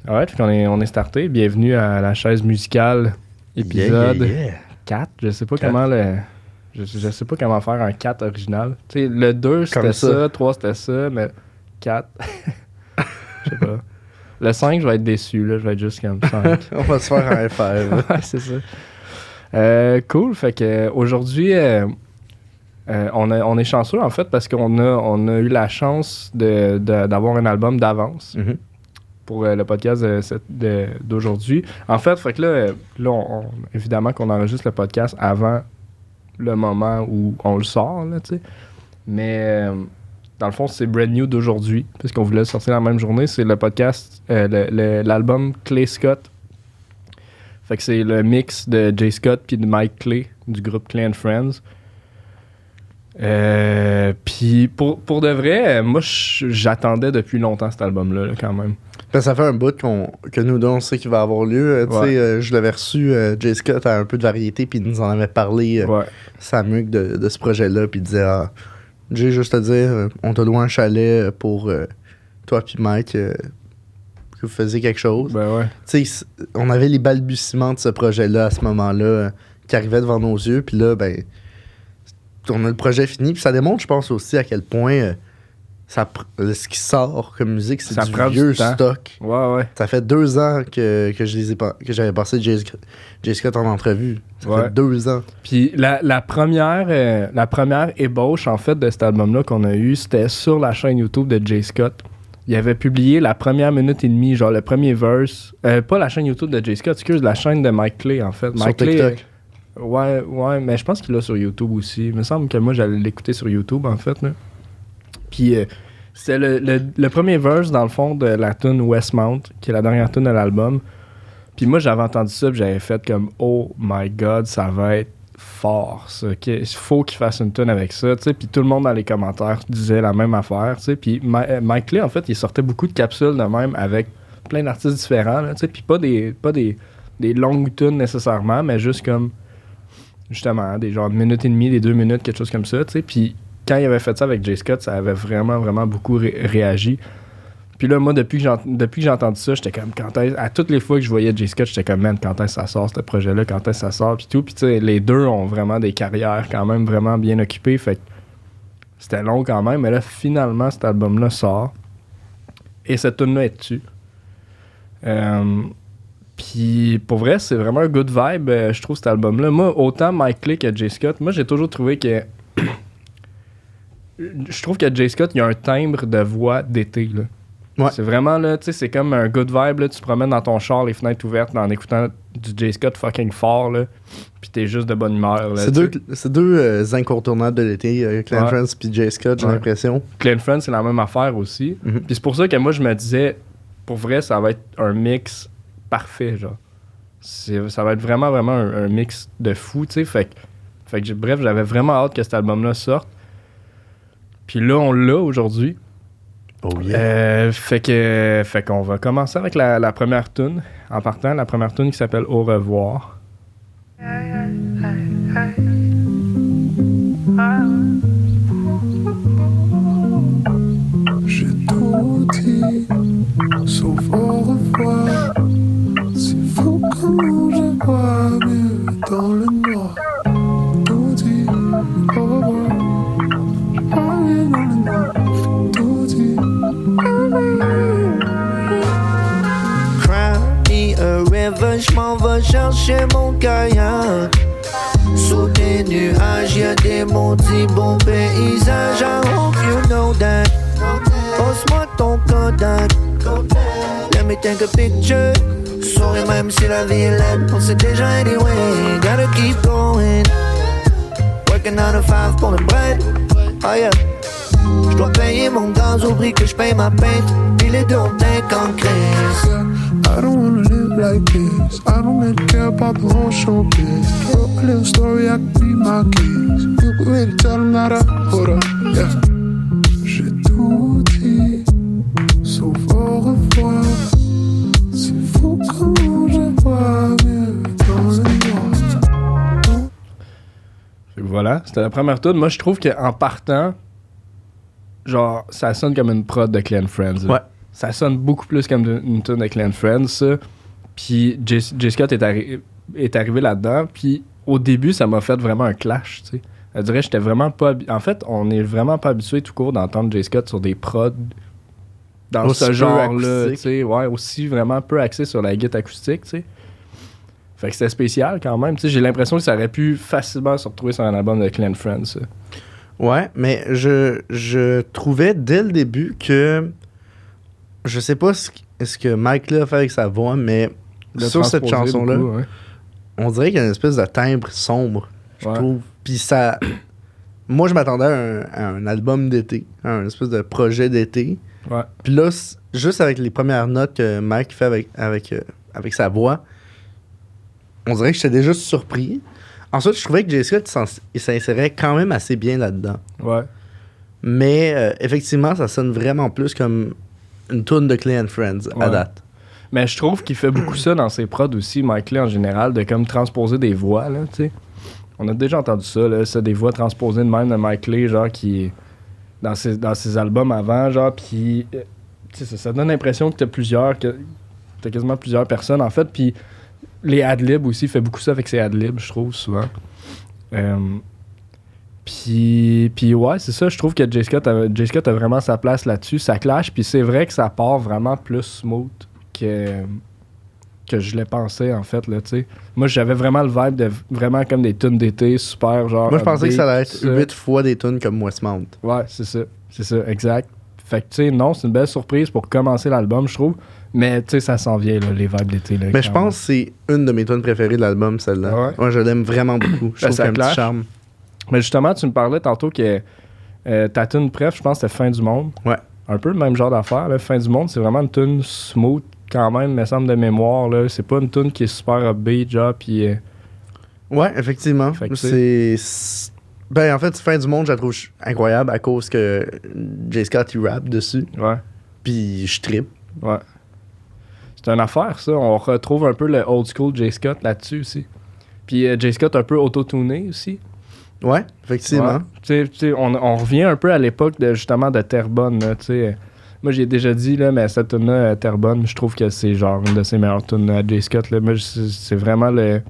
Ouais, puis on est starté. Bienvenue à la chaise musicale, épisode 4. Je sais pas 4. comment je sais pas comment faire un 4 original. Tu sais, le 2 c'était ça, 3 c'était ça, mais 4. Je sais pas. Le 5, je vais être déçu, là. Je vais être juste comme 5. On va se faire un FR. Ouais, c'est ça. Cool. Fait que aujourd'hui, on est chanceux, en fait, parce qu'on a eu la chance d'avoir un album d'avance pour le podcast d'aujourd'hui. En fait que là évidemment qu'on enregistre le podcast avant le moment où on le sort, là, tu sais. Mais dans le fond, c'est brand new d'aujourd'hui, puisqu'on voulait le sortir la même journée. C'est le podcast, l'album Clay Scott. Fait que c'est le mix de Jay Scott puis de Mike Clay du groupe Clay & Friends. Puis pour de vrai, moi j'attendais depuis longtemps cet album-là, là, quand même. Ça fait un bout que nous deux on sait qu'il va avoir lieu. Je l'avais reçu, Jay Scott a un peu de variété, puis il nous en avait parlé, Samuel, de ce projet-là, puis il disait Jay, juste à dire, on t'a loué un chalet pour toi puis Mike, que vous faisiez quelque chose. Ben ouais. Tu sais, on avait les balbutiements de ce projet-là à ce moment-là qui arrivaient devant nos yeux, puis là, ben, on a le projet fini, puis ça démontre, je pense aussi, à quel point ce qui sort comme musique, c'est du vieux stock. Ouais. Ça fait 2 ans que j'avais passé Jay Scott en entrevue. Ça fait 2 ans. Puis la première ébauche, en fait, de cet album-là qu'on a eu, c'était sur la chaîne YouTube de Jay Scott. Il avait publié la première minute et demie, genre le premier verse. Pas la chaîne YouTube de Jay Scott, excuse, la chaîne de Mike Clay, en fait. Sur Mike TikTok. Clay, ouais, mais je pense qu'il l'a sur YouTube aussi. Il me semble que moi, j'allais l'écouter sur YouTube, en fait, là. Puis c'est le premier verse, dans le fond, de la tune Westmount, qui est la dernière tune de l'album. Puis moi, j'avais entendu ça, puis j'avais fait comme « Oh my God, ça va être fort, ça. Il faut qu'il fasse une tune avec ça. » Puis tout le monde dans les commentaires disait la même affaire. Puis Mike Clay, en fait, il sortait beaucoup de capsules de même avec plein d'artistes différents. Puis pas des longues tunes nécessairement, mais juste comme, justement, des genre 1 minute et demie, des 2 minutes, quelque chose comme ça. Puis quand il avait fait ça avec Jay Scott, ça avait vraiment, vraiment beaucoup réagi. Puis là, moi, depuis que j'ai entendu ça, j'étais comme, à toutes les fois que je voyais Jay Scott, j'étais comme, man, quand est-ce que ça sort, ce projet-là, quand est-ce que ça sort, puis tout. Puis tu sais, les deux ont vraiment des carrières quand même vraiment bien occupées, fait que c'était long quand même. Mais là, finalement, cet album-là sort. Et cette tune-là est dessus. Puis pour vrai, c'est vraiment un good vibe, je trouve, cet album-là. Moi, autant Mike Clay que Jay Scott, moi, j'ai toujours trouvé que... Je trouve que Jay Scott, il a un timbre de voix d'été, là. Ouais. C'est vraiment, là, tu sais, c'est comme un good vibe, là. Tu te promènes dans ton char, les fenêtres ouvertes, en écoutant du Jay Scott fucking fort, là. Puis t'es juste de bonne humeur, là. C'est deux incontournables de l'été, Clay & Friends puis Jay Scott, j'ai l'impression. Clay & Friends, c'est la même affaire aussi. Puis c'est pour ça que moi, je me disais, pour vrai, ça va être un mix parfait, genre. Ça va être vraiment, vraiment un mix de fou, tu sais. Fait que bref, j'avais vraiment hâte que cet album-là sorte. Puis là, on l'a aujourd'hui. Oh yeah. Fait qu'on va commencer avec la première tune. En partant, la première tune qui s'appelle Au revoir. J'ai tout dit, sauf au revoir. C'est fou comment je vois mieux dans le noir. Tout dit, au revoir. Cry me a river, j'm'en vais chercher mon kayak. Sous des nuages, y'a des maudits bons paysages. I hope you know that. Pose-moi ton Kodak. Let me take a picture. Souris même si la vie est laide. On sait déjà anyway. Gotta keep going. Working 9 to 5 pour le bread. Oh yeah. J'dois payer mon gaz au prix que j'paye ma peine. Puis les deux ont en crise. I don't wanna live like this. I don't really care about the whole showbiz. Wrote a little story, I could be my keys. You could really tell them that I hold up, yeah. J'ai tout dit, sauf au revoir. C'est fou comment je vois mieux dans le noir. Voilà, c'était la première tune. Moi, je trouve qu'en partant, genre, ça sonne comme une prod de Clay & Friends. Ouais. ça sonne beaucoup plus comme une tune de Clan Friends, ça. Puis J. Scott est arrivé là-dedans, puis au début, ça m'a fait vraiment un clash, tu sais. Je dirais, j'étais vraiment pas... En fait, on est vraiment pas habitué tout court d'entendre J. Scott sur des prods dans aussi ce genre-là, tu sais. Ouais, aussi vraiment peu axé sur la guitare acoustique, tu sais. Fait que c'était spécial quand même, tu sais. J'ai l'impression que ça aurait pu facilement se retrouver sur un album de Clan Friends, ça. Ouais, mais je trouvais dès le début que... Je sais pas ce que Mike Lee a fait avec sa voix, mais sur cette chanson-là, beaucoup, ouais. On dirait qu'il y a une espèce de timbre sombre, je trouve. Puis ça... Moi, je m'attendais à un album d'été, à un espèce de projet d'été. Ouais. Puis là, juste avec les premières notes que Mike fait avec sa voix, on dirait que j'étais déjà surpris. Ensuite, je trouvais que J. Scott il s'insérait quand même assez bien là-dedans. Ouais. Mais effectivement, ça sonne vraiment plus comme une tune de Clay & Friends à date. Mais je trouve qu'il fait beaucoup ça dans ses prods aussi, Mike Lee en général, de comme transposer des voix, là, tu sais. On a déjà entendu ça, là, ça, des voix transposées de même de Mike Lee, genre, qui... Dans ses albums avant, genre, puis... tu sais, ça donne l'impression que t'as quasiment plusieurs personnes, en fait, puis les ad-libs aussi, il fait beaucoup ça avec ses ad-libs, je trouve, souvent. Puis ouais, c'est ça, je trouve que J. Scott a vraiment sa place là-dessus, ça clash, puis c'est vrai que ça part vraiment plus smooth que je l'ai pensé, en fait, là, tu sais. Moi, j'avais vraiment le vibe de vraiment comme des tunes d'été, super, genre... Moi, je pensais que ça allait être 8 fois des tunes comme Westmount. Ouais, c'est ça, exact. Fait que, tu sais, non, c'est une belle surprise pour commencer l'album, je trouve, mais, tu sais, ça s'en vient, là, les vibes d'été, là. Mais je pense que c'est une de mes tunes préférées de l'album, celle-là. Ouais. Moi, je l'aime vraiment beaucoup. Je trouve qu'il y a un petit charme. Mais justement, tu me parlais tantôt que ta tune préf, je pense que c'était Fin du Monde. Ouais. Un peu le même genre d'affaire, là. Fin du Monde, c'est vraiment une tune smooth, quand même, me semble, de mémoire, là. C'est pas une tune qui est super upbeat, genre, puis... Ouais, effectivement. C'est... Ben, en fait, Fin du Monde, je la trouve incroyable à cause que J. Scott, il rappe dessus. Ouais. Puis je trippe. Ouais. C'est une affaire, ça. On retrouve un peu le old school J. Scott là-dessus aussi. Puis J. Scott un peu auto-tuné aussi. Ouais, effectivement. Ouais. T'sais, on revient un peu à l'époque justement de Terrebonne. Moi, j'ai déjà dit, là, mais cette tune-là, Terrebonne, je trouve que c'est genre une de ses meilleures tunes à J. Scott. Là. Moi, c'est vraiment le...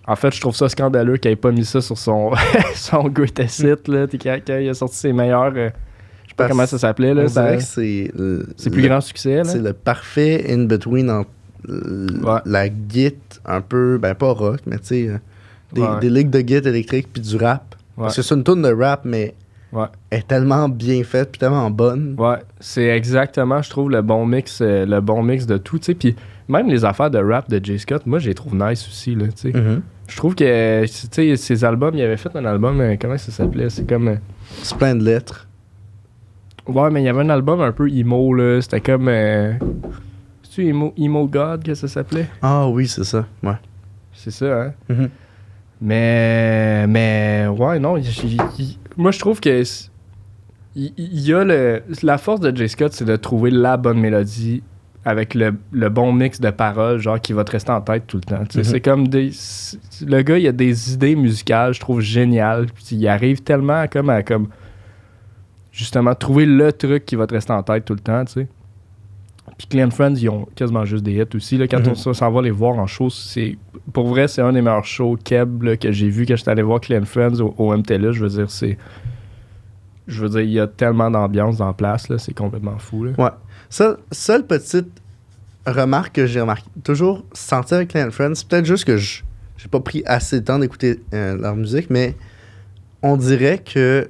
En fait, je trouve ça scandaleux qu'il ait pas mis ça sur son greatest hit, là, quand il a sorti ses meilleurs... je sais pas comment ça s'appelait. Là, on dirait que c'est... C'est plus grand succès. Là. C'est le parfait in-between entre la git un peu... Ben, pas rock, mais tu sais... Des ligues de git électrique puis du rap. Ouais. Parce que c'est une tune de rap, mais elle est tellement bien faite puis tellement bonne. Ouais, c'est exactement, je trouve, le bon mix de tout, tu sais. Puis même les affaires de rap de J. Scott, moi, je les trouve nice aussi, là, tu sais. Mm-hmm. Je trouve que, tu sais, ses albums, il avait fait un album, comment ça s'appelait? C'est comme... C'est plein de lettres. Ouais, mais il y avait un album un peu emo, là. C'était comme... C'est-tu Emo God que ça s'appelait? Ah oui, c'est ça, ouais. C'est ça, hein? Mm-hmm. Mais ouais, non, moi je trouve que il y a la force de J. Scott, c'est de trouver la bonne mélodie avec le bon mix de paroles, genre qui va te rester en tête tout le temps. Mm-hmm. C'est comme le gars, il a des idées musicales, je trouve géniales. Il arrive tellement à comme justement trouver le truc qui va te rester en tête tout le temps, tu sais. Puis Clan Friends, ils ont quasiment juste des hits aussi. Là, quand on s'en va les voir en show, pour vrai, c'est un des meilleurs shows Keb là, que j'ai vu quand j'étais allé voir Clan Friends au MTLA. Je veux dire, il y a tellement d'ambiance dans la place, là, c'est complètement fou. Là. Ouais. Seule petite remarque que j'ai toujours senti avec Clan Friends, c'est peut-être juste que j'ai pas pris assez de temps d'écouter leur musique, mais on dirait que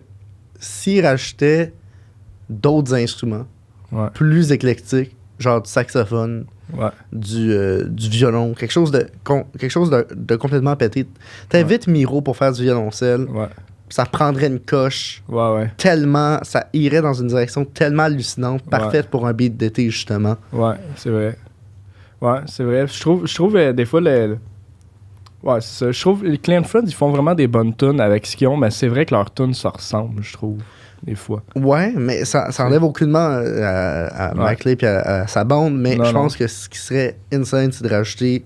s'ils rajoutaient d'autres instruments plus éclectiques, genre du saxophone, du violon, quelque chose de complètement pété. T'invites Miro pour faire du violoncelle, ça prendrait une coche tellement, ça irait dans une direction tellement hallucinante, parfaite pour un beat d'été, justement. Ouais, c'est vrai. Ouais, c'est vrai. Je trouve des fois ouais, c'est ça. Je trouve les Clan Friends, ils font vraiment des bonnes tunes avec ce qu'ils ont, mais c'est vrai que leurs tunes se ressemblent, je trouve. Des fois. Ouais, mais ça enlève aucunement à Mike Lee et à sa bande, mais je pense que ce qui serait insane, c'est de rajouter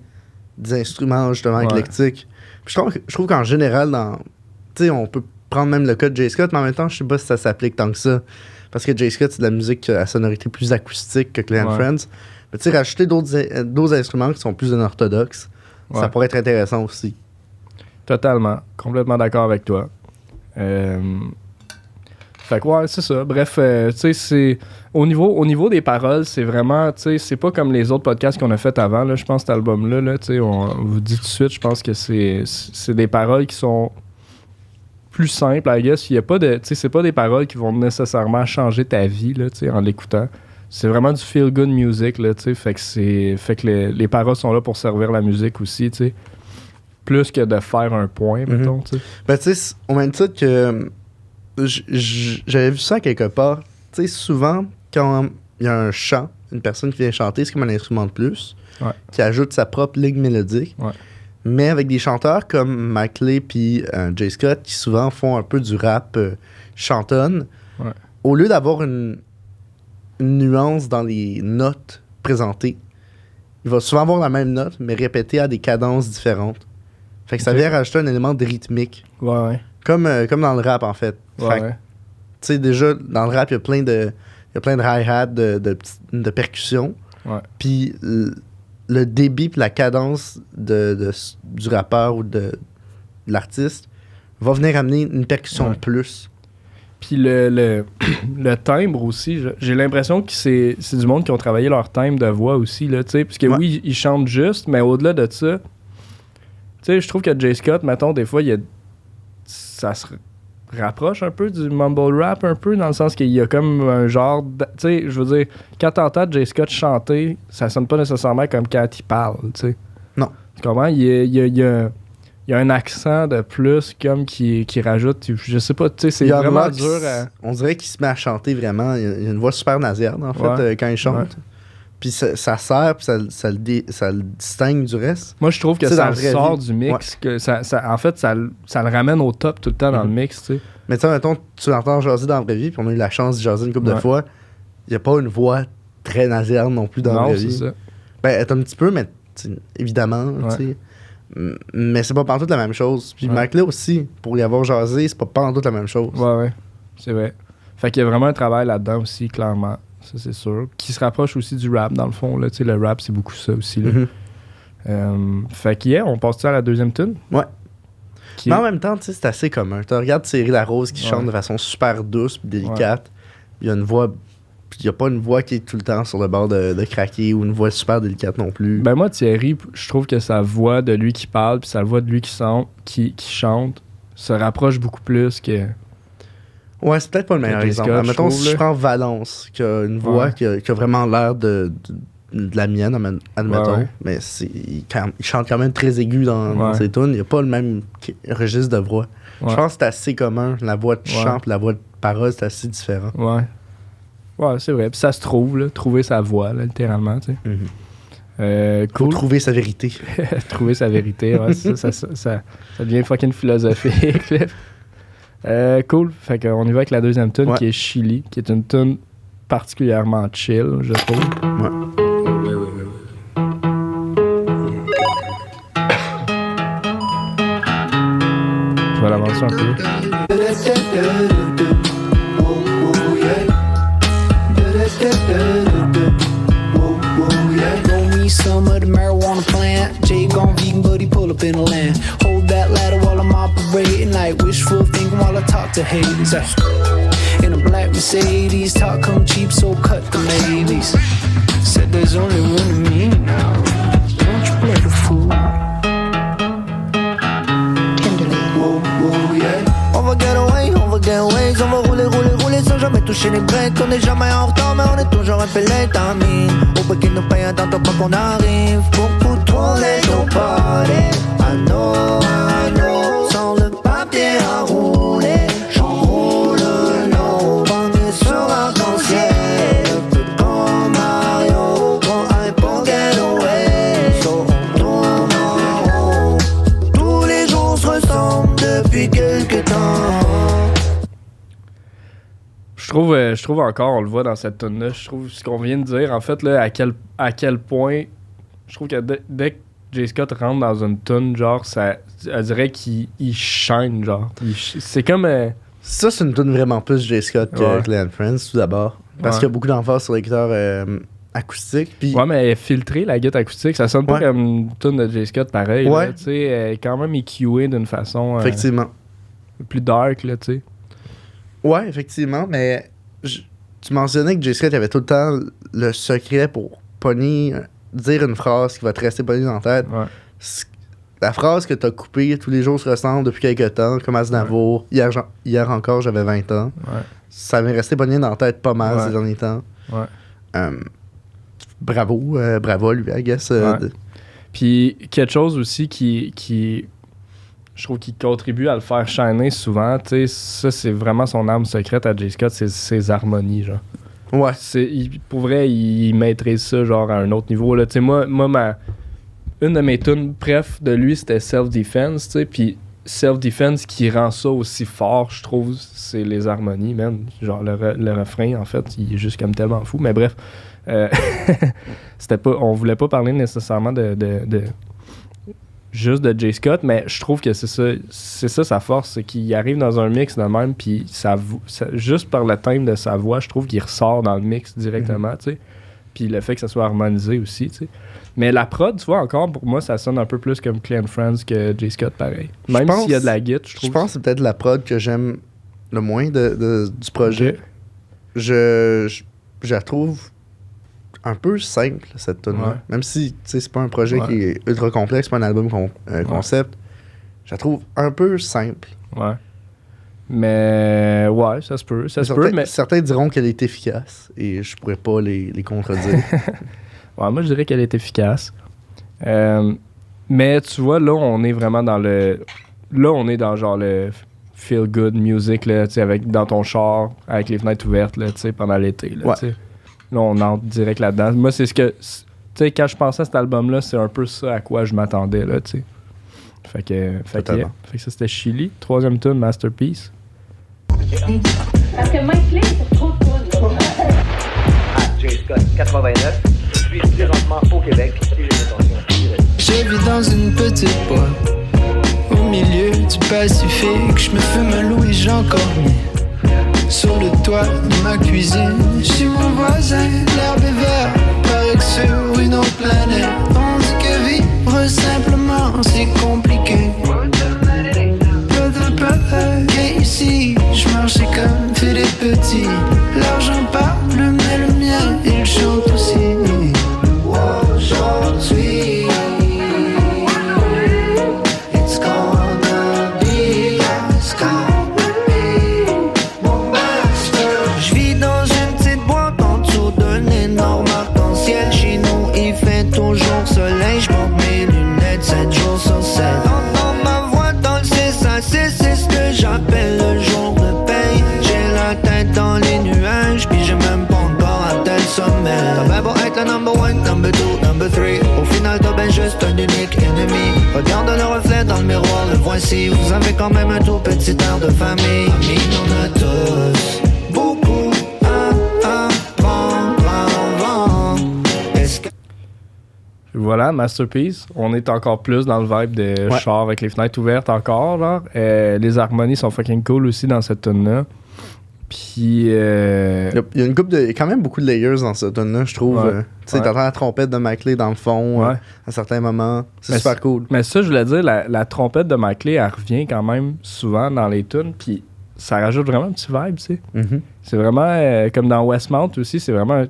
des instruments justement éclectiques. Puis je trouve qu'en général, tu sais, on peut prendre même le cas de J. Scott, mais en même temps, je sais pas si ça s'applique tant que ça. Parce que J. Scott, c'est de la musique à sonorité plus acoustique que Clan Friends. Mais tu sais, rajouter d'autres instruments qui sont plus unorthodoxes, ça pourrait être intéressant aussi. Totalement. Complètement d'accord avec toi. Fait que ouais, c'est ça. Bref, tu sais, c'est... Au niveau des paroles, c'est vraiment... Tu sais, c'est pas comme les autres podcasts qu'on a fait avant, là. Je pense, cet album-là, là, tu sais, on vous dit tout de suite, je pense que c'est des paroles qui sont plus simples, I guess. Il y a pas de... Tu sais, c'est pas des paroles qui vont nécessairement changer ta vie, là, tu sais, en l'écoutant. C'est vraiment du feel-good music, là, tu sais. Fait que les paroles sont là pour servir la musique aussi, tu sais. Plus que de faire un point, mettons, tu sais. Ben, tu sais, au même titre que... J'avais vu ça quelque part. Tu sais, souvent, quand il y a un chant, une personne qui vient chanter, c'est comme un instrument de plus, qui ajoute sa propre ligne mélodique. Ouais. Mais avec des chanteurs comme Maclay puis J. Scott, qui souvent font un peu du rap chantonne, au lieu d'avoir une nuance dans les notes présentées, il va souvent avoir la même note, mais répétée à des cadences différentes. Fait que ça vient rajouter un élément de rythmique. Ouais. Comme dans le rap, en fait. Tu sais, déjà, dans le rap, il y a plein de hi-hat, de percussions. Ouais. Puis le débit puis la cadence du rappeur ou de l'artiste va venir amener une percussion de plus. Puis le timbre aussi, j'ai l'impression que c'est du monde qui ont travaillé leur timbre de voix aussi, là, tu sais. Parce que oui, ils chantent juste, mais au-delà de ça, tu sais, je trouve que J. Scott, mettons, des fois, ça se rapproche un peu du mumble rap, un peu, dans le sens qu'il y a comme un genre... Tu sais, je veux dire, quand t'entends J. Scott chanter, ça sonne pas nécessairement comme quand il parle, tu sais. Non. Tu comprends? Il y a un accent de plus comme qui rajoute... Je sais pas, tu sais, c'est vraiment dur à... On dirait qu'il se met à chanter vraiment. Il a une voix super nasillarde, en fait, quand il chante. Ouais. Puis ça sert, puis ça le distingue du reste. Moi, je trouve que ça le sort du mix. Que en fait, ça le ramène au top tout le temps dans le mix, tu sais. Mais tu sais, mettons, tu l'entends jaser dans la vraie vie, puis on a eu la chance de jaser une couple de fois. Il n'y a pas une voix très nasillarde non plus dans la vraie vie. C'est ça. Ben, elle est un petit peu, mais évidemment, tu sais. Mais c'est pas partout la même chose. Puis Maclay aussi, pour y avoir jasé, c'est pas partout la même chose. Ouais. C'est vrai. Fait qu'il y a vraiment un travail là-dedans aussi, clairement. Ça, c'est sûr. Qui se rapproche aussi du rap, dans le fond. Là. Le rap, c'est beaucoup ça aussi. Là. Fait que, on passe-tu à la deuxième tune? Ouais. Mais en même temps, c'est assez commun. Tu regardes Thierry Larose qui chante de façon super douce et délicate. Il y a une voix... Il n'y a pas une voix qui est tout le temps sur le bord de craquer ou une voix super délicate non plus. Ben moi, Thierry, je trouve que sa voix de lui qui parle puis sa voix de lui qui chante se rapproche beaucoup plus que... Ouais, c'est peut-être pas le meilleur exemple. Mettons, si je prends Valence, qui a une voix qui a vraiment l'air de la mienne, admettons, mais il chante quand même très aigu dans ses tunes. Il n'y a pas le même registre de voix. Je pense que c'est assez commun. La voix de chant et la voix de parole, c'est assez différent. Ouais, c'est vrai. Puis ça se trouve, là, trouver sa voix, là, littéralement, tu sais. Cool. Faut trouver sa vérité. Trouver sa vérité, ouais. ça devient fucking philosophique. Cool. Fait qu'on y va avec la deuxième tune qui est Chili, qui est une tune particulièrement chill, je trouve. Ouais. Je vais l'avancer un peu. Some of the marijuana plant. Jay gone vegan, but he pull up in the land. Hold that ladder while I'm operating, like wishful thinking while I talk to haters. In a black Mercedes, talk come cheap, so cut the maybes. Said there's only one of me now. Don't you play the fool? Tenderly. Whoa, yeah. On va get away, on va rouler sans jamais toucher les breaks. On n'est jamais en retard, mais on est toujours un peu late, ami. Au pas qu'ils nous payent un temps, pas qu'on arrive. Beaucoup trop late au party. I know, sans le papier à rouler. J'enroule l'eau, pogné sur l'arc-en-ciel. Un peu comme Mario, prends un pour get away. So on tourne en rond. Tous les jours se ressemblent depuis quelques temps. Je trouve encore, on le voit dans cette tune-là, je trouve ce qu'on vient de dire, en fait, là, à quel point, je trouve que dès que J. Scott rentre dans une tune, genre, on dirait qu'il shine, genre. C'est comme, Ça, c'est une tune vraiment plus J. Scott que Clay & Friends, tout d'abord. Parce qu'il y a beaucoup d'emphase sur les guitares acoustiques. Pis... Ouais, mais filtrer la guitare acoustique, ça sonne pas comme une tune de J. Scott pareil. Ouais. Tu sais, elle est quand même EQée d'une façon effectivement. Plus dark, là, tu sais. Ouais, effectivement, mais tu mentionnais que J. Scott avait tout le temps le secret pour pogner, dire une phrase qui va te rester pognée dans la tête. Ouais. La phrase que t'as coupée, tous les jours se ressemblent depuis quelques temps, comme Aznavour. Hier encore, j'avais 20 ans. Ouais. Ça m'est resté pogné dans la tête pas mal ces derniers temps. Ouais. Bravo à lui, I guess. Puis quelque chose aussi qui je trouve qu'il contribue à le faire shiner souvent, tu sais, ça c'est vraiment son arme secrète à J. Scott, c'est ses harmonies, genre. Ouais. Pour vrai, il maîtrise ça genre à un autre niveau, là. Tu sais, moi une de mes tunes préf de lui, c'était Self-Defense, tu sais, puis Self-Defense qui rend ça aussi fort, je trouve, c'est les harmonies, man. Genre le refrain, en fait, il est juste comme tellement fou, mais bref. C'était pas, on voulait pas parler nécessairement de juste de J. Scott, mais je trouve que c'est ça sa force, c'est qu'il arrive dans un mix de même, puis juste par le thème de sa voix, je trouve qu'il ressort dans le mix directement, tu sais. Puis le fait que ça soit harmonisé aussi, tu sais. Mais la prod, tu vois, encore, pour moi, ça sonne un peu plus comme Clay & Friends que J. Scott, pareil. Même s'il y a de la guitare, je trouve. Je pense que c'est peut-être la prod que j'aime le moins du projet. Okay. Je la trouve un peu simple, cette tune-là. Ouais. Même si, tu sais, c'est pas un projet qui est ultra complexe, c'est pas un album concept. Je la trouve un peu simple. Ouais. Mais ouais, ça se peut. Certains diront qu'elle est efficace et je pourrais pas les contredire. Ouais, moi je dirais qu'elle est efficace. Mais tu vois, là on est vraiment dans le genre le feel good music là, tu sais, dans ton char avec les fenêtres ouvertes là, tu sais, pendant l'été là, ouais. Tu sais. Là on entre direct là-dedans. Moi c'est ce que, tu sais, quand je pensais à cet album là, c'est un peu ça à quoi je m'attendais là, tu sais. Fait que ça c'était Chili, 3e tune, Masterpiece. Parce que Mike Clay, c'est trop de tunes. J. Scott, 89. Je suis présentement au Québec. Je vis dans une petite boîte au milieu du Pacifique. Je me fume un Louis Jean Cormier sur le toit de ma cuisine. Je suis mon voisin, l'herbe est verte. Paraît que sur une autre planète, on dit que vivre simplement c'est compliqué. Ici, je marchais comme Philippe Petit. L'argent parle, mais le mien, il chante aussi. Aujourd'hui, it's gonna be, it's gonna be mon master. Je vis dans une petite boîte en dessous d'un énorme arc-en-ciel. Chez nous, il fait toujours soleil. Je porte mes lunettes 7 jours sur 7. Entends ma voix dans le 6 à 6, c'est ce que j'appelle le jour de paye. J'ai la tête dans les nuages, puis j'ai même pas encore atteint le sommet. T'as bien beau être le number 1, number 2, number 3. Au final t'as ben juste un unique ennemi. Regarde le reflet dans le miroir, le voici. Vous avez quand même un tout petit air de famille. Amis, on a tous beaucoup à apprendre avant. Est-ce que... Voilà, Masterpiece. On est encore plus dans le vibe de char avec les fenêtres ouvertes encore. Genre. Les harmonies sont fucking cool aussi dans cette tune-là. Puis... Il y a une couple de... quand même beaucoup de layers dans cette tune-là, je trouve. Ouais. Tu sais, t'entends la trompette de Mike Clay dans le fond à certains moments. C'est super cool. Mais ça, je voulais dire, la trompette de Mike Clay, elle revient quand même souvent dans les tunes. Puis ça rajoute vraiment un petit vibe, tu sais. Mm-hmm. C'est vraiment... comme dans Westmount aussi, c'est vraiment...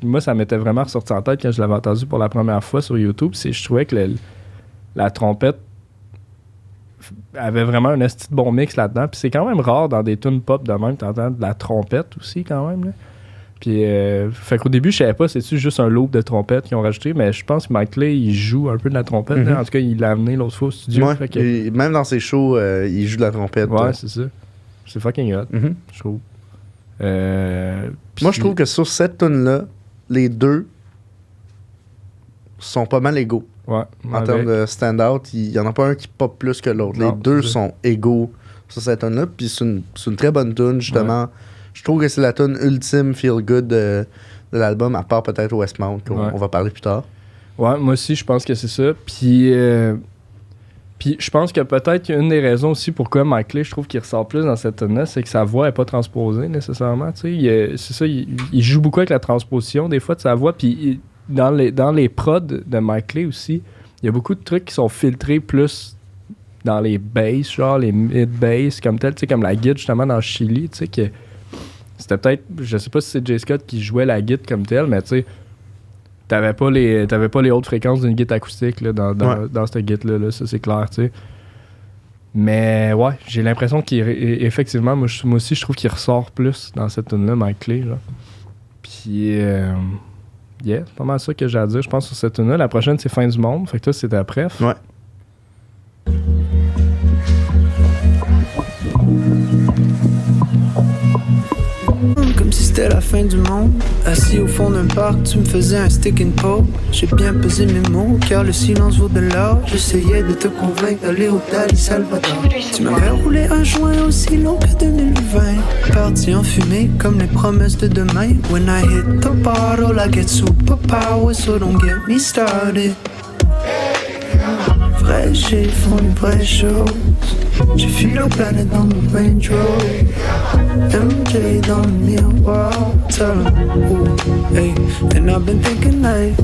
Moi, ça m'était vraiment ressorti en tête quand je l'avais entendu pour la première fois sur YouTube. Je trouvais que la trompette avait vraiment un esti de bon mix là-dedans. Puis c'est quand même rare dans des tunes pop de même, t'entends de la trompette aussi quand même. Là. Puis, fait qu'au début, je savais pas, c'est-tu juste un loop de trompette qu'ils ont rajouté, mais je pense que Mike Clay, il joue un peu de la trompette. Mm-hmm. Là. En tout cas, il l'a amené l'autre fois au studio. Ouais, fait que... même dans ses shows, il joue de la trompette. Ouais, c'est ça. C'est fucking hot, je trouve. Moi, je trouve que sur cette tune-là, les deux sont pas mal égaux. Ouais, en termes de stand-out, il y en a pas un qui pop plus que l'autre. Les deux sont égaux sur cette tune-là. Puis c'est une très bonne tune, justement. Ouais. Je trouve que c'est la tune ultime feel-good de l'album, à part peut-être Westmount, qu'on va parler plus tard. Ouais, moi aussi, je pense que c'est ça. Puis Puis je pense que peut-être une des raisons aussi pourquoi Mike Leigh, je trouve qu'il ressort plus dans cette tune-là, c'est que sa voix n'est pas transposée nécessairement. C'est ça, il joue beaucoup avec la transposition des fois de sa voix. Puis dans les prods de Mike Leigh aussi, il y a beaucoup de trucs qui sont filtrés plus dans les basses, genre les mid-bass comme tel, comme la guitare justement dans Chili, tu sais, que c'était peut-être, je sais pas si c'est Jay Scott qui jouait la guitare comme tel, mais tu sais, t'avais pas les hautes fréquences d'une guitare acoustique là, dans cette guitare là, ça c'est clair, tu sais. Mais ouais, j'ai l'impression qu'effectivement, moi aussi je trouve qu'il ressort plus dans cette tune là, Mike Leigh, là. Puis yeah, c'est pas mal ça que j'ai à dire, je pense, sur cette tune là. La prochaine c'est Fin du monde, fait que toi c'est ta préf. Ouais. Comme si c'était la fin du monde. Assis au fond d'un parc, tu me faisais un stick and poke. J'ai bien pesé mes mots, car le silence vaut de l'or. J'essayais de te convaincre d'aller au Dali Salvador. Tu m'avais roulé un joint aussi long que 2020. Parti en fumée comme les promesses de demain. When I hit the bottle, I get superpowers, so don't get me started. Vrai, j'ai font les vraies choses. J'ai fui la planète dans mon Range Rover. MJ dans le miroir. Tell 'em, ooh, hey. And I've been thinking like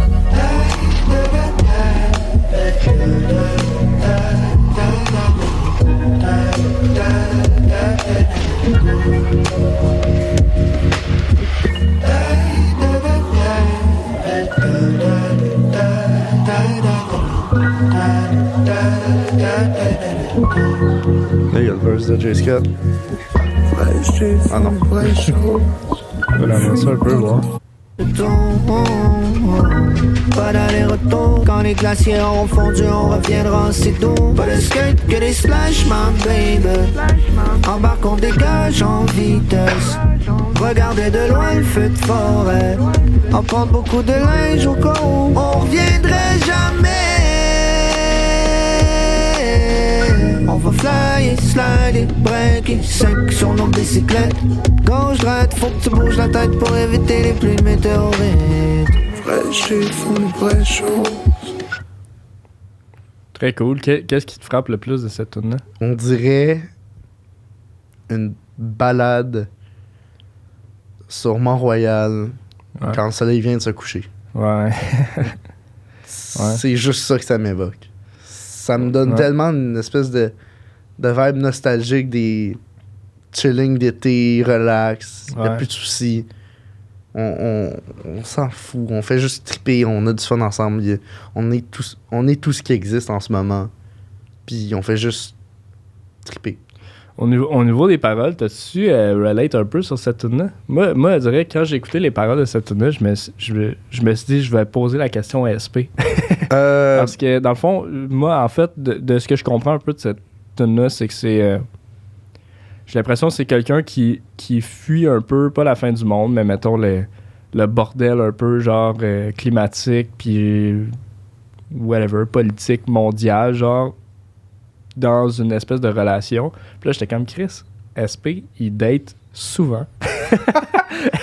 Là, il y a le verse de Jay Scott. Ah non. Je vais l'annoncer un peu, voir. Pas d'aller-retour. Quand les glaciers auront fondu, on reviendra en sitôt. Pas de skate, que des splash, my baby. Embarque, on dégage en vitesse. Regardez de loin le feu de forêt. Emporte beaucoup de linge au cas où on reviendrait jamais. On va flyer, slider, breaker, sec sur nos bicyclettes. Gauche, droite, faut que tu bouges la tête pour éviter les pluies de météorites. Fraîche, ils font les vraies choses. Très cool. Qu'est-ce qui te frappe le plus de cette tune-là? On dirait une balade sur Mont-Royal quand le soleil vient de se coucher. Ouais. C'est juste ça que ça m'évoque. Ça me donne tellement une espèce de vibe nostalgique des chilling d'été, relax, il n'y a plus de soucis. On s'en fout, on fait juste triper, on a du fun ensemble. On est tout ce qui existe en ce moment. Puis on fait juste triper. Au niveau des paroles, t'as-tu relate un peu sur cette tune-là? Moi, je dirais que quand j'ai écouté les paroles de cette tune-là, je me suis dit, je vais poser la question à SP. Parce que, dans le fond, moi, en fait, de ce que je comprends un peu de cette tune-là, c'est que c'est... j'ai l'impression que c'est quelqu'un qui fuit un peu, pas la fin du monde, mais mettons le bordel un peu, genre climatique, puis whatever, politique, mondial, genre... dans une espèce de relation. Puis là, j'étais comme Chris. SP, il date souvent.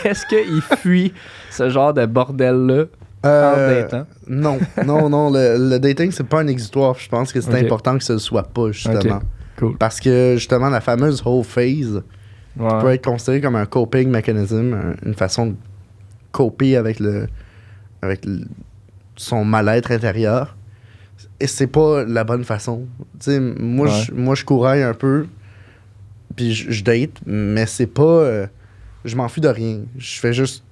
Est-ce qu'il fuit ce genre de bordel-là en datant? Non. Le dating, c'est pas un exutoire. Je pense que c'est important que ce ne soit pas, justement. Okay. Cool. Parce que, justement, la fameuse whole phase peut être considérée comme un coping mechanism, une façon de coper avec son mal-être intérieur. Et c'est pas la bonne façon. Tu sais, moi, je couraille un peu, puis je date, mais c'est pas... je m'en fous de rien. Je fais juste...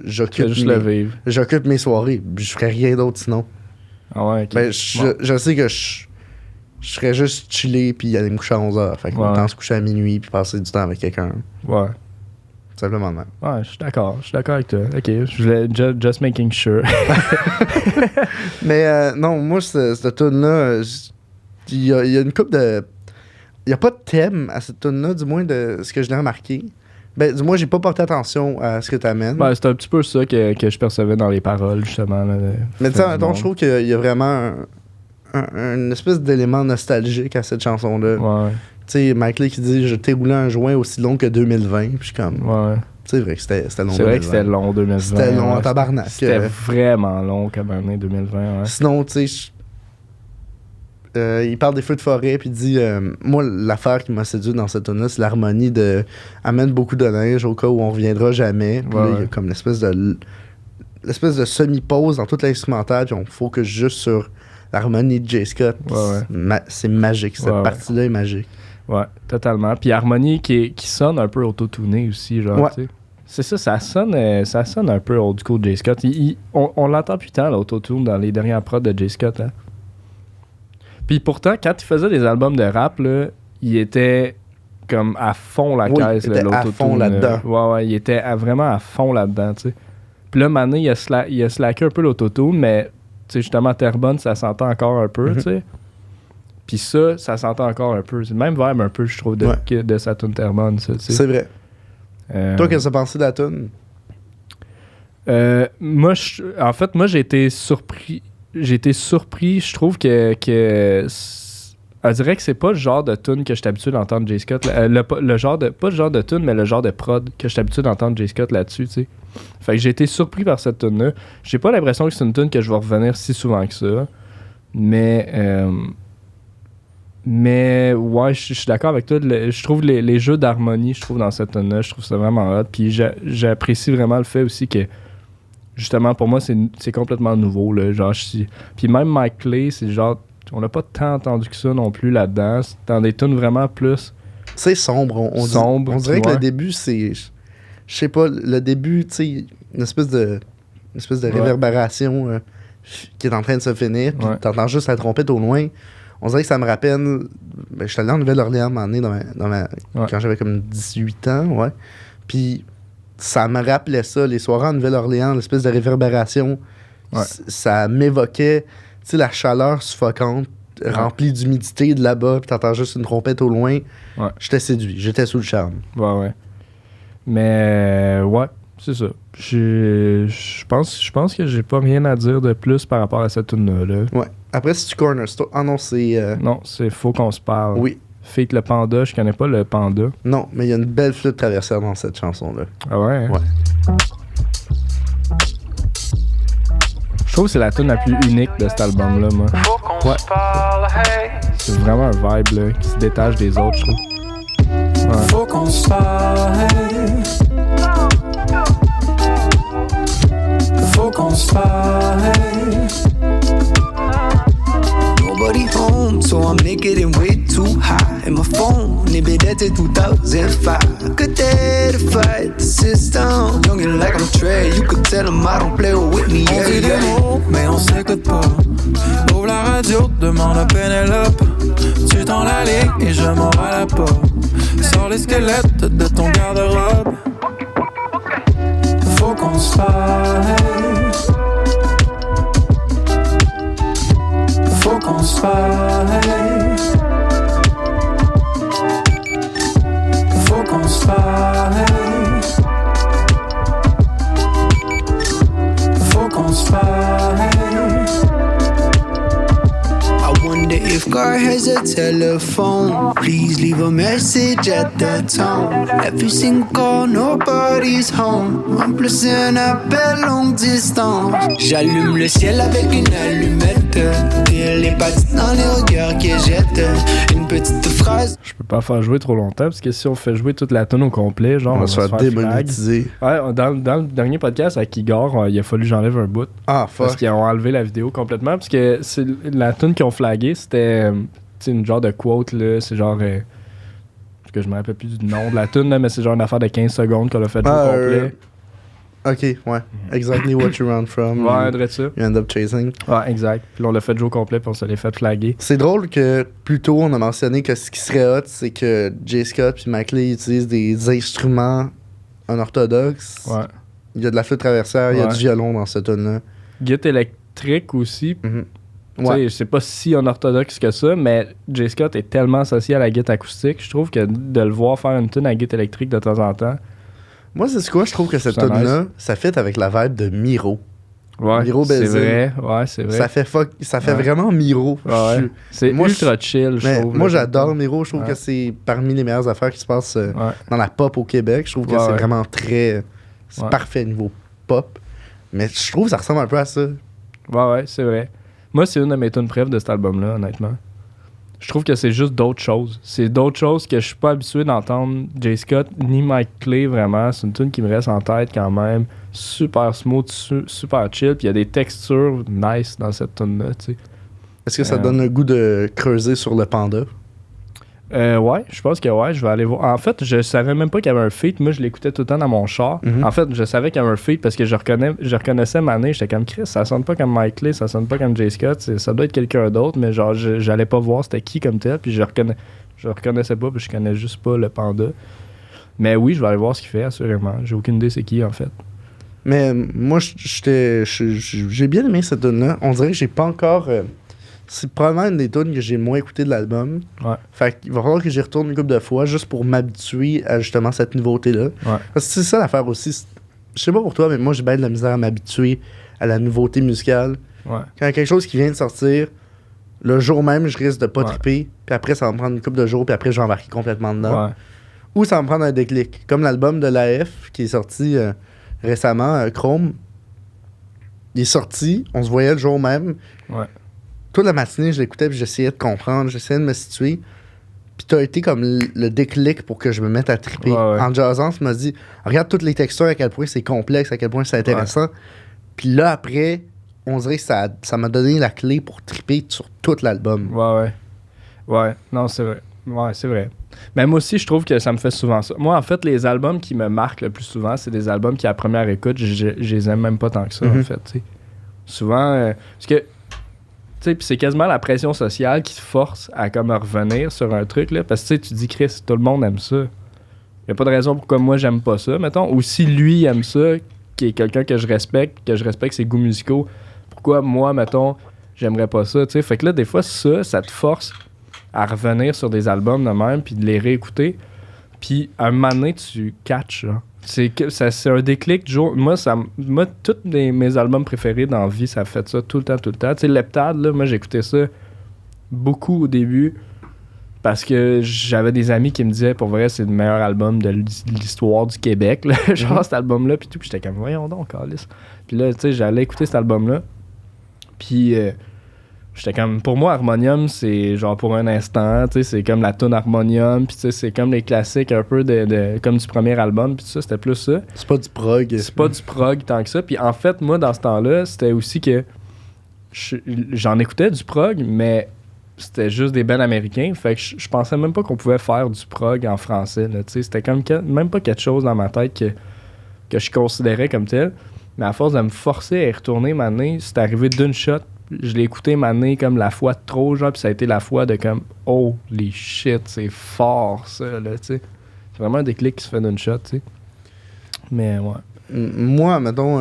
J'occupe mes soirées. Je ferais rien d'autre sinon. Ah ouais, ok. Ben, je sais que je serais juste chillé, puis aller me coucher à 11h. Fait que autant se coucher à minuit, puis passer du temps avec quelqu'un. Ouais. Simplement de même. Ouais, je suis d'accord avec toi. Ok, je voulais just making sure. Mais non, moi, cette tune-là, il y a une couple de... Il n'y a pas de thème à cette tune-là, du moins de ce que je l'ai remarqué. Ben, du moins, j'ai pas porté attention à ce que tu amènes. Ben, c'est un petit peu ça que je percevais dans les paroles, justement. Là, mais tu sais, je trouve qu'il y a vraiment une espèce d'élément nostalgique à cette chanson-là. Ouais. Tu sais, Mike Leigh qui dit « Je t'ai roulé un joint aussi long que 2020 », puis je suis comme... Ouais. C'est vrai que c'était long. C'est vrai que c'était long 2020. C'était long en tabarnak. C'était vraiment long comme année 2020. Ouais. Sinon, tu sais, il parle des feux de forêt, puis il dit moi, l'affaire qui m'a séduit dans cette tune-là, c'est l'harmonie de amène beaucoup de neige au cas où on reviendra jamais. Puis là, il y a comme l'espèce de semi-pause dans toute l'instrumentale, puis on focus juste sur l'harmonie de J. Scott. C'est magique, cette partie-là est magique. Ouais, totalement. Puis harmonie qui sonne un peu auto-tuné aussi, genre, tu sais. C'est ça sonne un peu old school J. Scott. On l'entend plus tant, l'autotune, dans les dernières prods de J. Scott, hein. Puis pourtant, quand il faisait des albums de rap, là, il était comme à fond la caisse, il était à fond là-dedans. Il était vraiment à fond là-dedans, tu sais. Puis là, maintenant, il a slacké un peu l'autotune, mais, tu sais, justement, Terrebonne, ça s'entend encore un peu, tu sais. Puis ça s'entend encore un peu. C'est le même vibe un peu, je trouve, de sa tune Terrebonne, ça, tu sais. C'est vrai. Toi, qu'est-ce que t'as pensé de la tune? Moi, j'ai été surpris. Je trouve que on dirait que c'est pas le genre de tune que je suis habitué d'entendre J. Scott. Pas le genre de tune, mais le genre de prod que je suis habitué d'entendre J. Scott là-dessus, tu sais. Fait que j'ai été surpris par cette tune-là. J'ai pas l'impression que c'est une tune que je vais revenir si souvent que ça. Mais ouais, je suis d'accord avec toi. Je trouve les jeux d'harmonie, je trouve, dans cette tune-là, je trouve ça vraiment hot. Puis j'apprécie vraiment le fait aussi que, justement, pour moi, c'est complètement nouveau, là. Genre, puis même Mike Clay, c'est genre, on n'a pas tant entendu que ça non plus là-dedans. C'est dans des tunes vraiment plus... C'est sombre. On dirait que le début, c'est... Je sais pas, le début, tu sais, une espèce de réverbération qui est en train de se finir. Puis t'entends juste la trompette au loin. On dirait que ça me rappelle... Ben, j'étais allé en Nouvelle-Orléans à un moment donné quand j'avais comme 18 ans, Puis ça me rappelait ça, les soirées en Nouvelle-Orléans, l'espèce de réverbération. Ça m'évoquait, tu sais, la chaleur suffocante, remplie d'humidité de là-bas, puis t'entends juste une trompette au loin. J'étais séduit, j'étais sous le charme. Mais, c'est ça. Je pense que j'ai pas rien à dire de plus par rapport à cette tune-là. Après, si tu Cornerstone... Ah non, c'est... Non, c'est Faut qu'on se parle. Oui. Fake le panda, je connais pas le panda. Non, mais il y a une belle flûte traversière dans cette chanson-là. Ah ouais? Hein? Je trouve que c'est la tune la plus unique de cet album-là, moi. C'est vraiment un vibe, là, qui se détache des autres, je trouve. Faut qu'on se parle, faut qu'on se parle. Nobody home, so I'm naked and way too high. And my phone, maybe that's in 2005. Could dare to fight the system. Young and like I'm Trey, you could tell him I don't play with me. On dit des mots, mais on s'écoute pas. Ouvre la radio, demande à Pénélope. Tu tends la ligne et je m'en à la porte. Sors les squelettes de ton garde-robe. Faut qu'on se parle. Faut qu'on se parle. Faut qu'on se parle. Faut qu'on se parle. I wonder if God has a telephone. Please leave a message at the tone. Every single call, nobody's home. En plus c'est un appel longue distance. J'allume le ciel avec une allumette. Les pattes dans les regards qui jettent. Une petite phrase. Je peux pas faire jouer trop longtemps parce que si on fait jouer toute la tonne au complet, genre on va se faire démonétiser. Dans le dernier podcast avec Igor, il a fallu que j'enlève un bout. Ah, fuck. Parce qu'ils ont enlevé la vidéo complètement. Parce que c'est la tune qu'ils ont flagué, c'était une genre de quote, là. C'est genre. Parce que je me rappelle plus du nom de la tune, là, mais c'est genre une affaire de 15 secondes qu'on a fait jouer au complet. Ok, ouais. Exactly what you run from. Ouais, direct ça. You end up chasing. Ouais, exact. Puis là, on l'a fait jouer au complet, puis on se l'est fait flaguer. C'est drôle que plus tôt, on a mentionné que ce qui serait hot, c'est que J. Scott puis Mike Lee utilisent des instruments unorthodoxes. Ouais. Il y a de la flûte traversière, il y a du violon dans cette tune-là. Guitare électrique aussi. Ouais. Je sais pas si unorthodoxe que ça, mais J. Scott est tellement associé à la guitare acoustique, je trouve que de le voir faire une tune à guitare électrique de temps en temps. Moi, c'est quoi? Je trouve que cette tune-là, ça fit avec la vibe de Miro. Ouais, Miro Bézil. C'est vrai. Ouais, c'est vrai. Ça fait vraiment Miro. Ouais. C'est ultra chill, je trouve. Moi, j'adore Miro. Je trouve que c'est parmi les meilleures affaires qui se passent dans la pop au Québec. Je trouve que c'est vraiment très... C'est parfait niveau pop. Mais je trouve que ça ressemble un peu à ça. Ouais, c'est vrai. Moi, c'est une de mes tunes préférées de cet album-là, honnêtement. je trouve que c'est juste d'autres choses. C'est d'autres choses que je suis pas habitué d'entendre J. Scott ni Mike Clay vraiment. C'est une tune qui me reste en tête quand même. Super smooth, super chill. Puis il y a des textures nice dans cette tune-là, tu sais. Est-ce que ça donne le goût de creuser sur le panda? Ouais, je pense que ouais, je vais aller voir. En fait, je savais même pas qu'il y avait un feat. Moi, je l'écoutais tout le temps dans mon char. En fait, je savais qu'il y avait un feat parce que je reconnaissais Mané. J'étais comme Chris, ça sonne pas comme Mike Clay, ça sonne pas comme J. Scott. Ça doit être quelqu'un d'autre, mais genre, j'allais pas voir c'était qui comme tel. Puis je reconnaissais pas, puis je connais juste pas le panda. Mais oui, je vais aller voir ce qu'il fait, assurément. J'ai aucune idée c'est qui, en fait. Mais moi, j'ai bien aimé cette tune-là. On dirait que j'ai pas encore. C'est probablement une des tunes que j'ai moins écouté de l'album. Ouais. Fait qu'il va falloir que j'y retourne une couple de fois juste pour m'habituer à justement cette nouveauté-là. Ouais. Parce que c'est ça l'affaire aussi. Je sais pas pour toi, mais moi j'ai bien de la misère à m'habituer à la nouveauté musicale. Ouais. Quand il y a quelque chose qui vient de sortir, le jour même, je risque de pas triper. Puis après, ça va me prendre une couple de jours, puis après, je vais embarquer complètement dedans. Ouais. Ou ça va me prendre un déclic. Comme l'album de l'AF qui est sorti récemment, Chrome. Il est sorti, on se voyait le jour même. Ouais. Toute la matinée, je l'écoutais, puis j'essayais de comprendre, j'essayais de me situer. Puis t'as été comme le déclic pour que je me mette à triper. Ouais. En jazzant, tu m'as dit, regarde toutes les textures, à quel point c'est complexe, à quel point c'est intéressant. Puis là, après, on dirait que ça m'a donné la clé pour triper sur tout l'album. Ouais, non, c'est vrai. Ouais, c'est vrai. Mais moi aussi, je trouve que ça me fait souvent ça. Moi, en fait, les albums qui me marquent le plus souvent, c'est des albums qui, à première écoute, je les aime même pas tant que ça, en fait. T'sais. Souvent, parce que, tu sais, c'est quasiment la pression sociale qui te force à comme revenir sur un truc, là. Parce que, tu dis, Chris, tout le monde aime ça. Y a pas de raison pourquoi moi, j'aime pas ça, mettons. Ou si lui aime ça, qui est quelqu'un que je respecte ses goûts musicaux, pourquoi moi, mettons, j'aimerais pas ça, tu sais. Fait que là, des fois, ça te force à revenir sur des albums de même, puis de les réécouter. Puis, à un moment donné, tu catches, là. C'est un déclic du jour. Moi, tous mes albums préférés dans la vie, ça fait ça tout le temps. Tu sais, Leptade, là, moi, j'écoutais ça beaucoup au début parce que j'avais des amis qui me disaient, pour vrai, c'est le meilleur album de l'histoire du Québec, là. Genre, cet album-là, puis tout. Puis j'étais comme, voyons donc, câlisse. Puis là, tu sais, j'allais écouter cet album-là. Puis, j'étais comme, pour moi, Harmonium, c'est genre pour un instant, tu sais, c'est comme la tune Harmonium, puis tu sais, c'est comme les classiques un peu comme du premier album, puis tout ça, c'était plus ça. C'est pas du prog. C'est pas du prog tant que ça. Puis en fait, moi, dans ce temps-là, c'était aussi que j'en écoutais du prog, mais c'était juste des bands américains, fait que je pensais même pas qu'on pouvait faire du prog en français, là, tu sais, c'était comme même pas quelque chose dans ma tête que je considérais comme tel, mais à force de me forcer à y retourner, maintenant, c'est arrivé d'une shot. Je l'ai écouté m'amener comme la fois de trop, genre, puis ça a été la fois de comme holy shit, c'est fort ça, là, tu sais. C'est vraiment un déclic qui se fait d'une shot, tu sais. Mais ouais. Moi, mettons.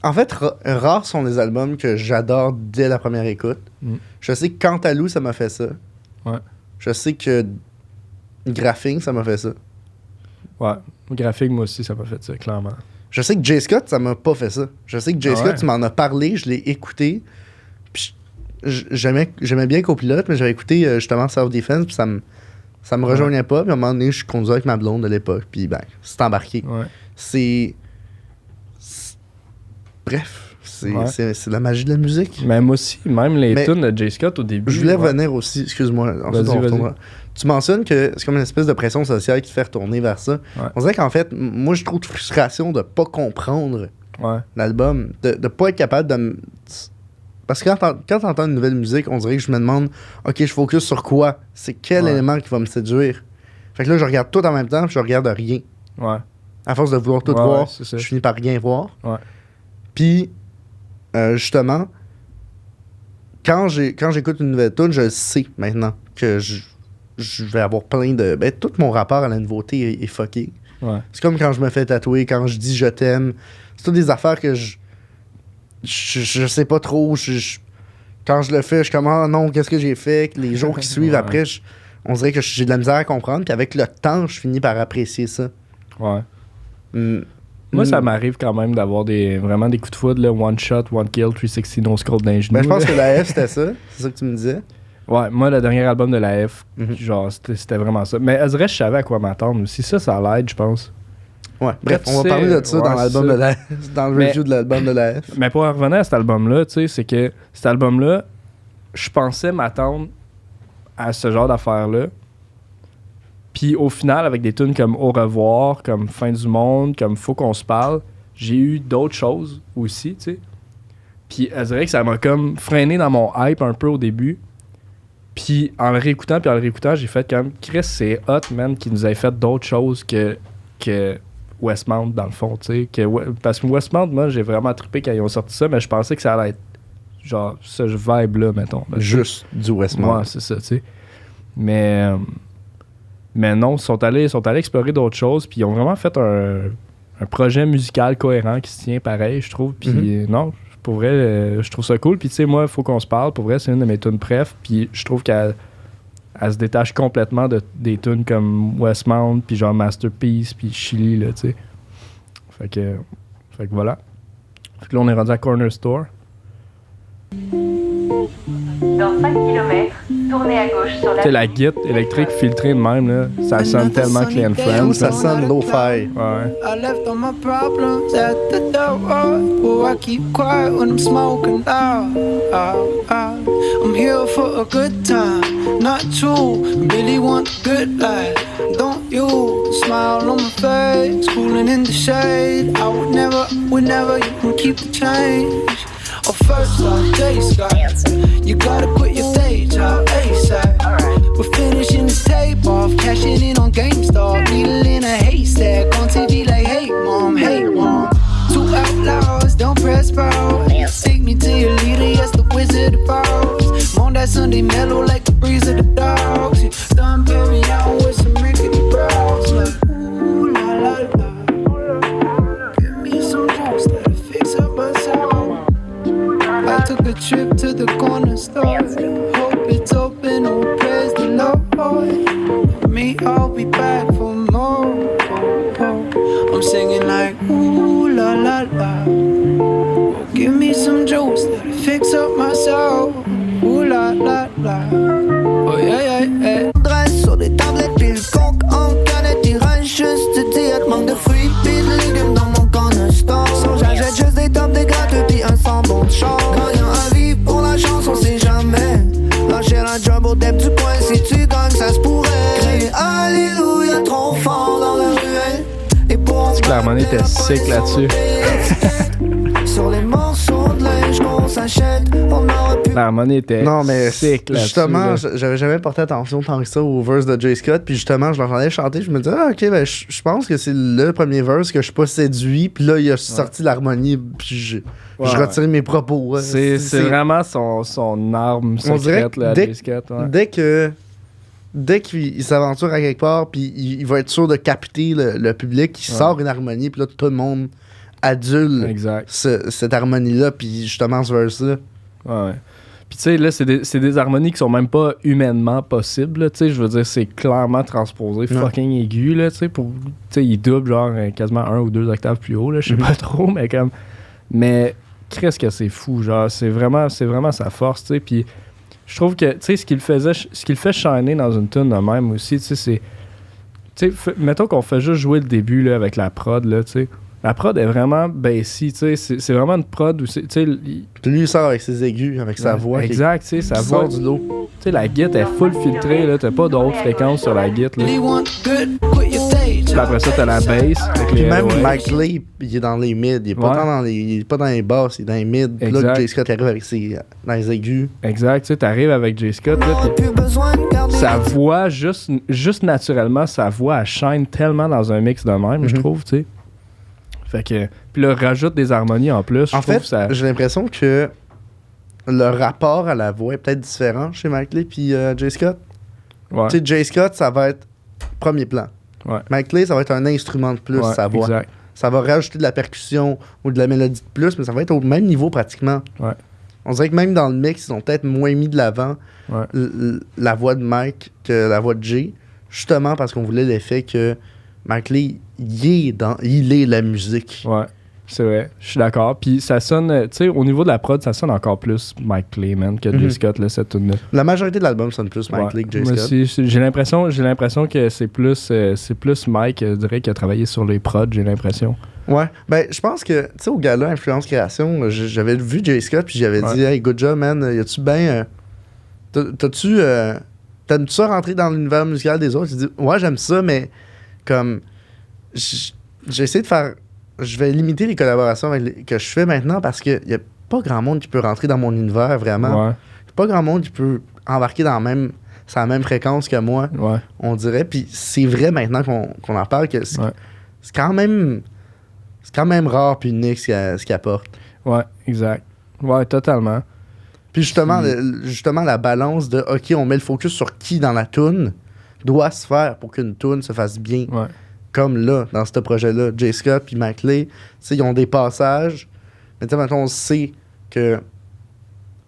En fait, rares sont les albums que j'adore dès la première écoute. Je sais que Cantalou, ça m'a fait ça. Ouais. Je sais que Graphing, ça m'a fait ça. Ouais. Graphique, moi aussi, ça m'a fait ça, clairement. Je sais que J. Scott, ça m'a pas fait ça. Je sais que J. Scott, tu m'en as parlé, je l'ai écouté. Puis j'aimais bien Copilote, mais j'avais écouté justement Self-Defense, puis ça me rejoignait pas. Puis à un moment donné, je conduisais avec ma blonde de l'époque, puis ben, c'est embarqué. Ouais. Bref, c'est la magie de la musique. Mais moi aussi, même les tunes de J. Scott au début. Je voulais revenir aussi, excuse-moi. Vas-y. Tu mentionnes que c'est comme une espèce de pression sociale qui te fait retourner vers ça. Ouais. On dirait qu'en fait, moi, je trouve de frustration de pas comprendre l'album, de pas être capable de... Parce que quand t'entends une nouvelle musique, on dirait que je me demande, OK, je focus sur quoi? C'est quel élément qui va me séduire? Fait que là, je regarde tout en même temps, puis je regarde rien. Ouais. À force de vouloir tout voir, je finis par rien voir. Ouais. Puis, justement, quand j'écoute une nouvelle tune, je sais maintenant que je vais avoir plein de... Ben, tout mon rapport à la nouveauté est fucké. Ouais. C'est comme quand je me fais tatouer, quand je dis « je t'aime ». C'est toutes des affaires que je sais pas trop. Quand je le fais, je suis comme « ah non, qu'est-ce que j'ai fait ?» Les jours qui suivent après, on dirait que j'ai de la misère à comprendre. Puis avec le temps, je finis par apprécier ça. Ouais. Moi, ça m'arrive quand même d'avoir vraiment des coups de foudre, là, one shot, one kill, 360 no scope d'un genou. Ben, je pense que la F, c'était ça. C'est ça que tu me disais. Ouais, moi, le dernier album de la F, genre, c'était vraiment ça. Mais je savais à quoi m'attendre aussi. Ça l'aide, je pense. Ouais, bref, on va parler de ça dans l'album de la F, dans le review de l'album de la F. Mais pour revenir à cet album-là, tu sais, c'est que cet album-là, je pensais m'attendre à ce genre d'affaires-là. Puis au final, avec des tunes comme Au revoir, comme Fin du monde, comme Faut qu'on se parle, j'ai eu d'autres choses aussi, tu sais. Puis je dirais que ça m'a comme freiné dans mon hype un peu au début. Puis en le réécoutant, j'ai fait comme Chris, c'est hot, man, qui nous ait fait d'autres choses que Westmount, dans le fond, tu sais. Parce que Westmount, moi, j'ai vraiment trippé quand ils ont sorti ça, mais je pensais que ça allait être genre ce vibe-là, mettons. Là, juste du Westmount. Ouais, c'est ça, tu sais. Mais non, ils sont allés explorer d'autres choses, puis ils ont vraiment fait un projet musical cohérent qui se tient pareil, je trouve. Puis non, pour vrai, je trouve ça cool. Puis tu sais, moi, il faut qu'on se parle. Pour vrai, c'est une de mes tunes préf. Puis je trouve qu'elle se détache complètement des tunes comme Westmount, puis genre Masterpiece, puis Chili, là, tu sais. Fait que voilà. Fait que là, on est rendu à Corner Store. Dans 5 km, tournez à gauche sur la... Tu sais, la guitare électrique filtrée de même, là, ça sonne tellement clean friend. Ça sonne lo-fi. Ouais. I left all my problems at the door. Oh, I keep quiet when I'm smoking loud. I'm here for a good time, not true. Really want a good life. Don't you smile on my face, cooling in the shade. I would never, you can keep the change. Oh, first off, J Scott, you gotta quit your day job ASAP. We're finishing this tape off, cashing in on GameStop, needle in a haystack on TV like, hey mom, two outlaws, don't press pause. Take me to your leader, yes, the Wizard of Oz. On that Sunday mellow like the breeze of the dogs. Done bury out with some rickety brows. Like, ooh la la la. Give me some juice that'll fix up my soul. I took a trip to the corner store. Hope it's open, oh praise the Lord. Me, I'll be back for more. I'm singing like ooh la la la. Oh, give me some juice that'll fix up my soul. Ooh la la la. Oh yeah yeah yeah. Dresse sur des tablettes, puis le conque en canette. Il reste juste du diète, manque de fruits, puis de légumes dans mon corner store. J'achète juste des tops, des gratteux, puis un sans bon de char. Quand y'a un vie pour la chance, on sait jamais. Lâcher un job au dep du coin, si tu gagnes, ça se pourrait. Crier Alléluia trop fort dans la ruelle. Et pour clairement, il était sick là-dessus. Sur les morceaux de linge qu'on s'achète, on aurait pu. L'harmonie était sick là-dessus. Justement, là. j'avais jamais porté attention tant que ça au verse de J. Scott. Puis justement, je l'entendais chanter. Je me disais, ok, ben je pense que c'est le premier verse que je suis pas séduit. Puis là, il a sorti l'harmonie. Puis je retire mes propos. C'est vraiment son arme secrète, là, J. Scott. Ouais. Dès qu'il s'aventure à quelque part, puis il va être sûr de capter le public, il sort une harmonie, puis là, tout le monde adule cette harmonie-là, puis justement ce verse-là. Ouais. Puis tu sais, là, c'est des harmonies qui sont même pas humainement possibles, tu sais, je veux dire, c'est clairement transposé, fucking aigu, là, tu sais, tu sais, il double genre quasiment 1 ou 2 octaves plus haut, là, je sais pas trop, mais comme... Mais, qu'est-ce que c'est fou, genre, c'est vraiment sa force, tu sais, puis je trouve que, tu sais, ce qu'il fait shiner dans une tune de même aussi, tu sais, c'est... Tu sais, mettons qu'on fait juste jouer le début, là, avec la prod, là, tu sais. La prod est vraiment bassy, tu sais, c'est vraiment une prod où c'est, tu sais... Lui, il sort avec ses aigus, avec sa voix. Exact, tu sais, sa voix du lot. Tu sais, la guitare est full filtrée, là, t'as pas d'autres fréquences sur la guitare, là. Puis après ça, t'as la bass. Puis même Mike Lee, il est dans les mids, il est pas, il est pas dans les basses, il est dans les mids. Puis là, J. Scott arrive avec dans les aigus. Exact, tu sais, t'arrives avec J. Scott, là, sa voix, juste naturellement, sa voix, elle shine tellement dans un mix de même, je trouve, tu sais. Fait que... Puis là, rajoute des harmonies en plus. En fait, j'ai l'impression que le rapport à la voix est peut-être différent chez Mike Lee puis J. Scott. Ouais. Tu sais, J. Scott, ça va être premier plan. Ouais. Mike Lee, ça va être un instrument de plus, sa voix. Exact. Ça va rajouter de la percussion ou de la mélodie de plus, mais ça va être au même niveau pratiquement. Ouais. On dirait que même dans le mix, ils ont peut-être moins mis de l'avant la voix de Mike que la voix de Jay, justement parce qu'on voulait l'effet que Mike Lee, il est la musique. Ouais, c'est vrai, je suis d'accord. Puis ça sonne, tu sais, au niveau de la prod, ça sonne encore plus Mike Lee, man, que J. Scott, là, cette tune-là. La majorité de l'album sonne plus Mike Lee que J. Scott. J'ai l'impression que c'est plus Mike, je dirais, qui a travaillé sur les prods, j'ai l'impression. Ouais, ben je pense que, tu sais, au gala Influence Création, j'avais vu J. Scott, puis j'avais dit, hey, good job, man, y a-tu bien T'aimes-tu ça rentrer dans l'univers musical des autres? Tu dis, ouais, j'aime ça, mais comme j'ai essayé de faire... Je vais limiter les collaborations que je fais maintenant parce qu'il n'y a pas grand monde qui peut rentrer dans mon univers, vraiment. Ouais. Pas grand monde qui peut embarquer sur la même fréquence que moi, on dirait. Puis c'est vrai maintenant qu'on en parle que c'est quand même rare puis unique ce qu'il apporte. Ouais, exact. Ouais, totalement. Puis justement, la balance de OK, on met le focus sur qui dans la toune doit se faire pour qu'une toune se fasse bien. Ouais. Comme là, dans ce projet-là, J. Scott puis Mike Lee, ils ont des passages. Mais tu sais, maintenant, on sait que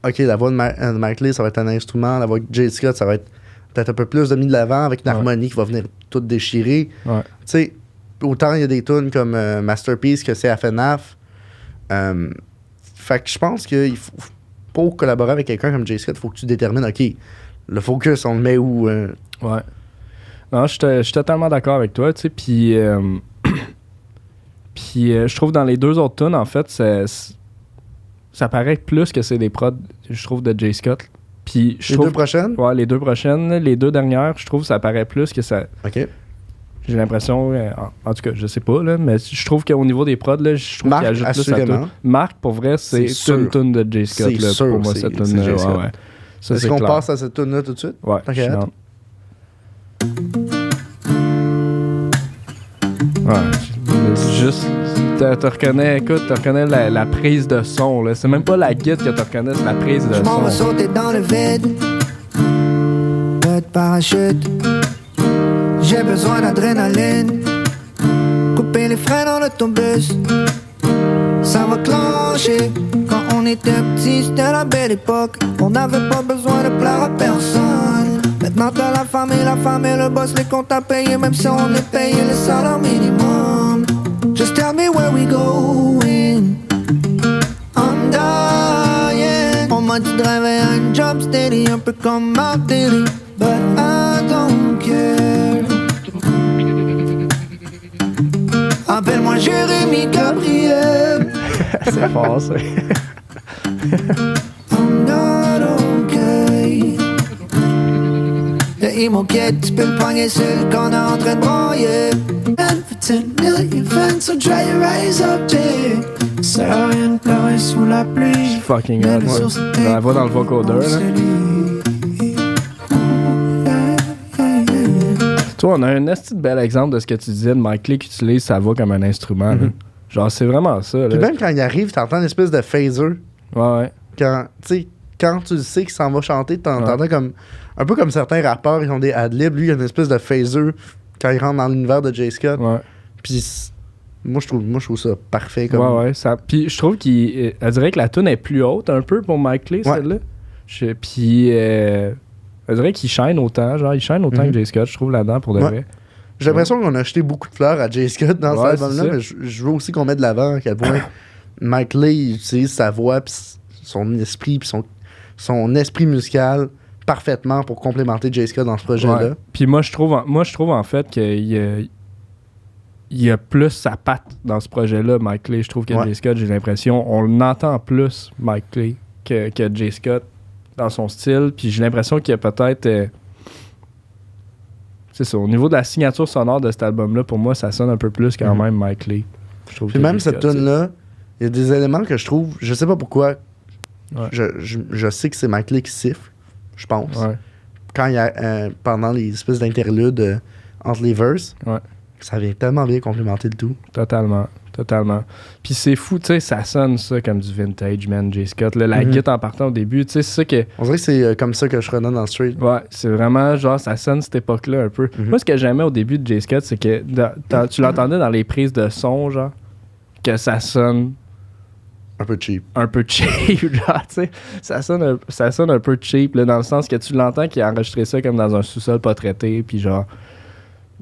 OK, la voix de Mike Lee, ça va être un instrument. La voix de J. Scott, ça va être peut-être un peu plus de mis de l'avant avec une harmonie qui va venir toute déchirer. Ouais. Tu sais, autant il y a des tunes comme Masterpiece que c'est à FNAF. Fait que je pense que pour collaborer avec quelqu'un comme J. Scott, il faut que tu détermines, OK, le focus, on le met où? Ouais. Non, je suis totalement d'accord avec toi, tu sais, puis je trouve dans les deux autres tunes, en fait, ça paraît plus que c'est des prods, je trouve, de J. Scott. Puis les deux prochaines? Ouais, les deux prochaines. Les deux dernières, je trouve que ça paraît plus que ça... OK. J'ai l'impression, en tout cas, je sais pas, là, mais je trouve qu'au niveau des prods, là, je trouve qu'il ajoute plus à tout. Marc, pour vrai, c'est une tune de J. Scott, là, pour moi, cette tune-là. Ouais. Ça, est-ce qu'on passe à cette tune-là tout de suite? Ouais, okay. Ouais, juste... Tu reconnais la prise de son, là. C'est même pas la guitare que tu reconnais, c'est la prise de son. Je m'en vais sauter dans le vide. Pas de parachute. J'ai besoin d'adrénaline. Couper les freins dans l'autobus. Ça va clencher. Quand on était petit, c'était la belle époque. On n'avait pas besoin de plaire à personne. Maintenant t'as la femme et le boss, les comptes à payer. Même si on est payé le salaire minimum. Just tell me where we going. I'm dying. On m'a dit de rêver à une job steady, un peu comme Mark Daly. But I don't care. Appelle-moi Jérémy Gabriel. C'est fort, ça. I'm not okay. Le imo-kit, tu peux le pogner sur le corner en train de broyer. And for 10 million fans, so dry your eyes up there. Ça sert à rien de pleurer sous la pluie. Fucking hot, moi. On la voit dans le vocoder, là. Toi, on a un esti de bel exemple de ce que tu disais de Mike Lee qui utilise sa voix comme un instrument. Là. Genre, c'est vraiment ça. Là. Puis même quand il arrive, t'entends une espèce de phaser. Ouais. Quand tu le sais qu'il s'en va chanter, t'entends comme... Un peu comme certains rappeurs, ils ont des ad-libs. Lui, il y a une espèce de phaser quand il rentre dans l'univers de J. Scott. Ouais. Puis moi, je trouve ça parfait. Comme... Ouais. Puis je trouve qu'il dirait que la tune est plus haute un peu pour Mike Lee, celle-là. Puis... je dirais qu'il shine autant, genre il shine autant que J. Scott, je trouve, là-dedans, pour de vrai. J'ai l'impression qu'on a acheté beaucoup de fleurs à J. Scott dans cet album-là, mais je veux aussi qu'on mette de l'avant à quel point Mike Lee utilise sa voix, pis son esprit, puis son esprit musical parfaitement pour complémenter J. Scott dans ce projet-là. Ouais. Puis moi, je trouve en fait qu'il y a plus sa patte dans ce projet-là, Mike Lee. Je trouve que J. Scott, j'ai l'impression, on entend plus Mike Lee que J. Scott dans son style, puis j'ai l'impression qu'il y a peut-être c'est ça, au niveau de la signature sonore de cet album-là, pour moi, ça sonne un peu plus quand même Mike Lee. Puis même cette tune-là, il y a des éléments que je trouve, je sais pas pourquoi, je sais que c'est Mike Lee qui siffle, je pense. Ouais. Quand il y a pendant les espèces d'interludes entre les verses, ça vient tellement bien complémenter le tout. Totalement. Puis c'est fou, tu sais, ça sonne ça comme du vintage, man, J. Scott. Là, la guitare en partant au début, tu sais, c'est ça que... On dirait que c'est comme ça que je redonne dans le street. Ouais, c'est vraiment, genre, ça sonne cette époque-là un peu. Moi, ce que j'aimais au début de J. Scott, c'est que tu l'entendais dans les prises de son, genre, que ça sonne... Un peu cheap, genre, tu sais. Ça sonne un peu cheap, là, dans le sens que tu l'entends qu'il a enregistré ça comme dans un sous-sol pas traité, puis genre...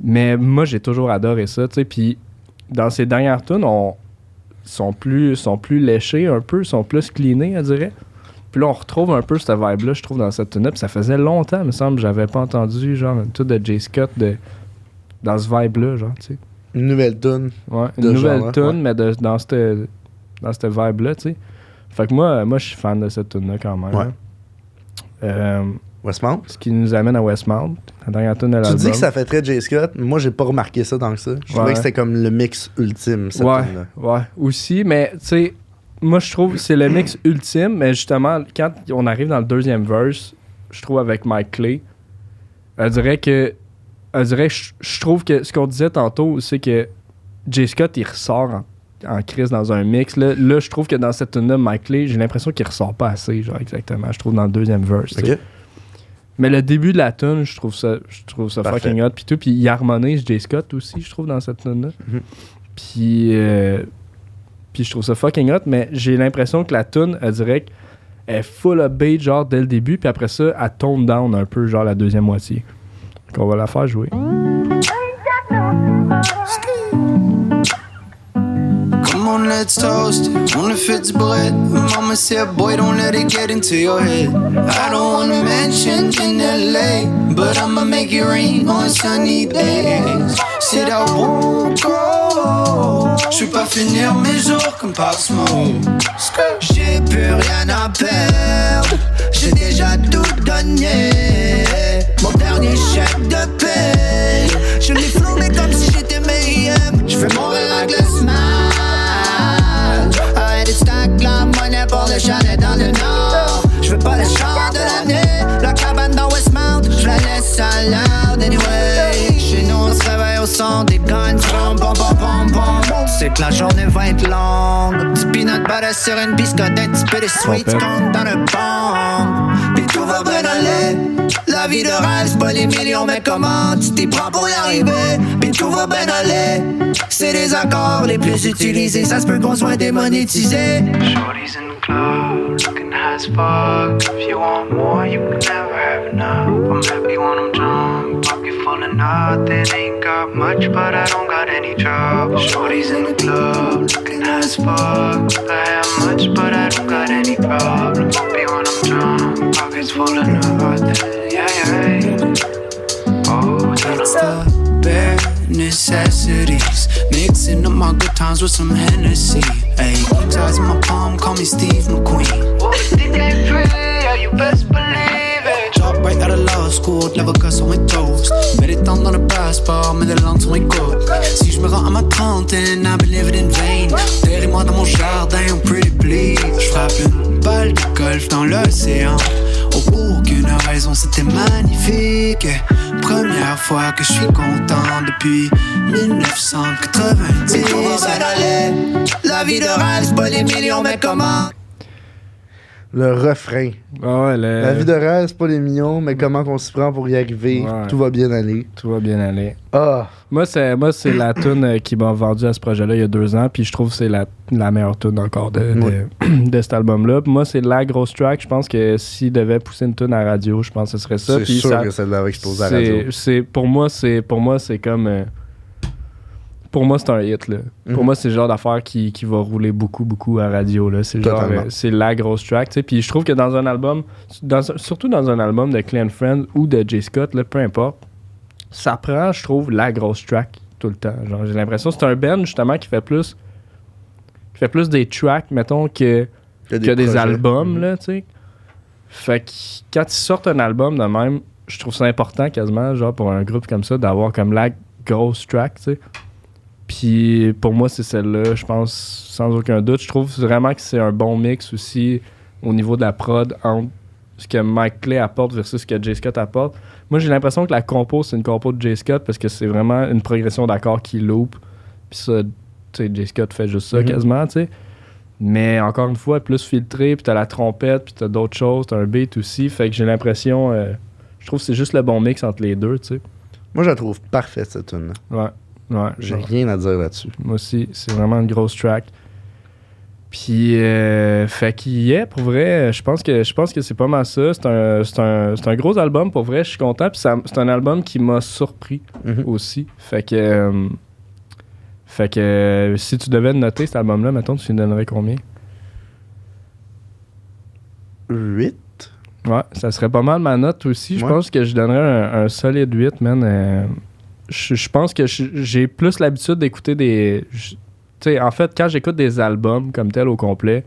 Mais moi, j'ai toujours adoré ça, tu sais, puis... Dans ces dernières tunes, sont plus léchés un peu, sont plus cleanés, on dirait. Puis là, on retrouve un peu cette vibe-là, je trouve, dans cette tune-là. Puis ça faisait longtemps, il me semble, que j'avais pas entendu, genre, une tune de J. Scott dans ce vibe-là, genre, tu sais. Une nouvelle tune. Ouais, une nouvelle tune, mais dans cette vibe-là, tu sais. Fait que moi, je suis fan de cette tune-là quand même. Ouais. Westmount. Ce qui nous amène à Westmount, la dernière tune de l'album. Tu dis que ça fait très J. Scott. Moi, j'ai pas remarqué ça tant que ça. Je trouvais que c'était comme le mix ultime, cette tune-là. Ouais, aussi. Mais, tu sais, moi, je trouve que c'est le mix ultime. Mais justement, quand on arrive dans le deuxième verse, je trouve avec Mike Clay, je trouve que ce qu'on disait tantôt, c'est que J. Scott, il ressort en crise dans un mix. Là, je trouve que dans cette tune-là, Mike Clay, j'ai l'impression qu'il ressort pas assez, genre, exactement. Je trouve dans le deuxième verse. Okay. Mais le début de la tune, je trouve ça fucking hot. Puis tout. Puis il harmonise J. Scott aussi, je trouve, dans cette tune-là. Mm-hmm. Puis je trouve ça fucking hot, mais j'ai l'impression que la tune, elle dirait qu'elle est full upbeat, genre, dès le début. Puis après ça, elle tone down un peu, genre, la deuxième moitié. Donc on va la faire jouer. Come on, let's toast it. On the fits bread. Mama said, boy, don't let it get into your head. I don't wanna mention in LA, but I'ma make it rain on sunny days. C'est là où je vais pas finir mes jours comme Pop Smoke. J'ai plus rien à perdre, j'ai déjà tout donné. Mon dernier chèque de paye, je l'ai flambé comme si j'étais meilleur. Je fais mourir la glace mal. Arrête de stack la monnaie pour le chalet dans le nord. Je veux pas le char de l'année, la cabane dans Westmount, je la laisse à loud anyway. Chez nous on se réveille au son des guns, bom bom bom bom bom. C'est que la journée va être longue. Du peanut butter sur une biscotte, un petit peu de sweet scone dans le bong. Puis tout va bien aller. La vie de rêve, c'est pas les millions, mais comment tu t'y prends pour y arriver? Puis tout va bien aller. C'est les accords les plus utilisés, ça se peut qu'on soit démonétisé. Shorty's in the club, looking high as fuck. If you want more, you can never have enough. I'm happy when I'm drunk, pocket full of nothing. Ain't got much, but I don't got any trouble. Shorty's in the club, looking high as fuck. I have much, but I don't got any problem. Happy when I'm drunk, pockets full of nothing. Yeah, yeah. Oh, it's the bare necessities, mixing up my good times with some Hennessy. Hey, ties in my palm, call me Steve McQueen. Oh, think they free, yeah, you best believe it. Drop right out of law school, never cut sur mes toasts. Mets des temps dans le passeport, mets des langues sur mes côtes. Si je me rends à ma trentaine, I believe it in vain. Terre-moi dans mon jardin, I'm pretty please. Je frappe une balle de golf dans l'océan. Oh, pour aucune raison, c'était magnifique. Première fois que je suis content depuis 1990. Tout va bien aller. La vie de rêve, c'est pas les millions, mais comment? Le refrain. Ouais, La vie de rêve, c'est pas les millions, mais comment qu'on s'y prend pour y arriver. Ouais. Tout va bien aller. Tout va bien aller. Ah! Moi, c'est la tune qui m'a vendu à ce projet-là il y a 2 ans, puis je trouve que c'est la meilleure tune encore de cet album-là. Puis moi, c'est la grosse track. Je pense que s'il devait pousser une tune à la radio, je pense que ce serait ça. C'est puis sûr ça, que celle-là va exploser à la radio. Pour moi, c'est comme... pour moi, c'est un hit, là. Pour moi, c'est le genre d'affaire qui va rouler beaucoup, beaucoup à la radio, là. C'est genre, c'est la grosse track, tu sais. Puis je trouve que dans un album, surtout dans un album de Clan Friend ou de J. Scott, là, peu importe, ça prend, je trouve, la grosse track tout le temps. Genre, j'ai l'impression que c'est un band, justement, qui fait plus des tracks, mettons, que des albums, là, tu sais. Fait que quand ils sortent un album de même, je trouve ça important, quasiment, genre, pour un groupe comme ça, d'avoir comme la grosse track, tu sais. Puis pour moi, c'est celle-là, je pense, sans aucun doute. Je trouve vraiment que c'est un bon mix aussi au niveau de la prod entre ce que Mike Clay apporte versus ce que J. Scott apporte. Moi, j'ai l'impression que la compo, c'est une compo de J. Scott parce que c'est vraiment une progression d'accords qui loop. Puis ça, tu sais, J. Scott fait juste ça quasiment, tu sais. Mais encore une fois, plus filtré, puis t'as la trompette, puis t'as d'autres choses, t'as un beat aussi. Fait que j'ai l'impression, je trouve que c'est juste le bon mix entre les deux, tu sais. Moi, je la trouve parfaite, cette tune-là. Ouais, j'ai rien à dire là-dessus. Moi aussi, c'est vraiment une grosse track. Puis, fait qu'il y est, pour vrai, je pense que c'est pas mal ça. C'est un gros album, pour vrai, je suis content. Puis c'est un album qui m'a surpris aussi. Fait que si tu devais noter cet album-là, mettons, tu lui donnerais combien? 8? Ouais, ça serait pas mal ma note aussi. Je pense que je donnerais un solide 8, man. Je pense que j'ai plus l'habitude d'écouter des... Tu sais, en fait, quand j'écoute des albums comme tel au complet,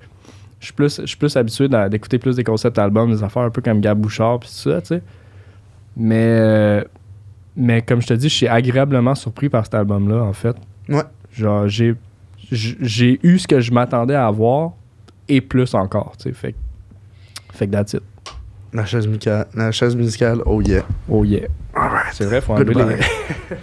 Je suis plus habitué d'écouter plus des concepts albums, des affaires un peu comme Gab Bouchard pis tout ça, tu sais. Mais comme je te dis, je suis agréablement surpris par cet album-là, en fait. Ouais. Genre, j'ai eu ce que je m'attendais à avoir et plus encore, tu sais. Fait que that's it. La chaise musicale, oh yeah. Oh yeah. Alright. C'est vrai, faut enlever Goodbye. les...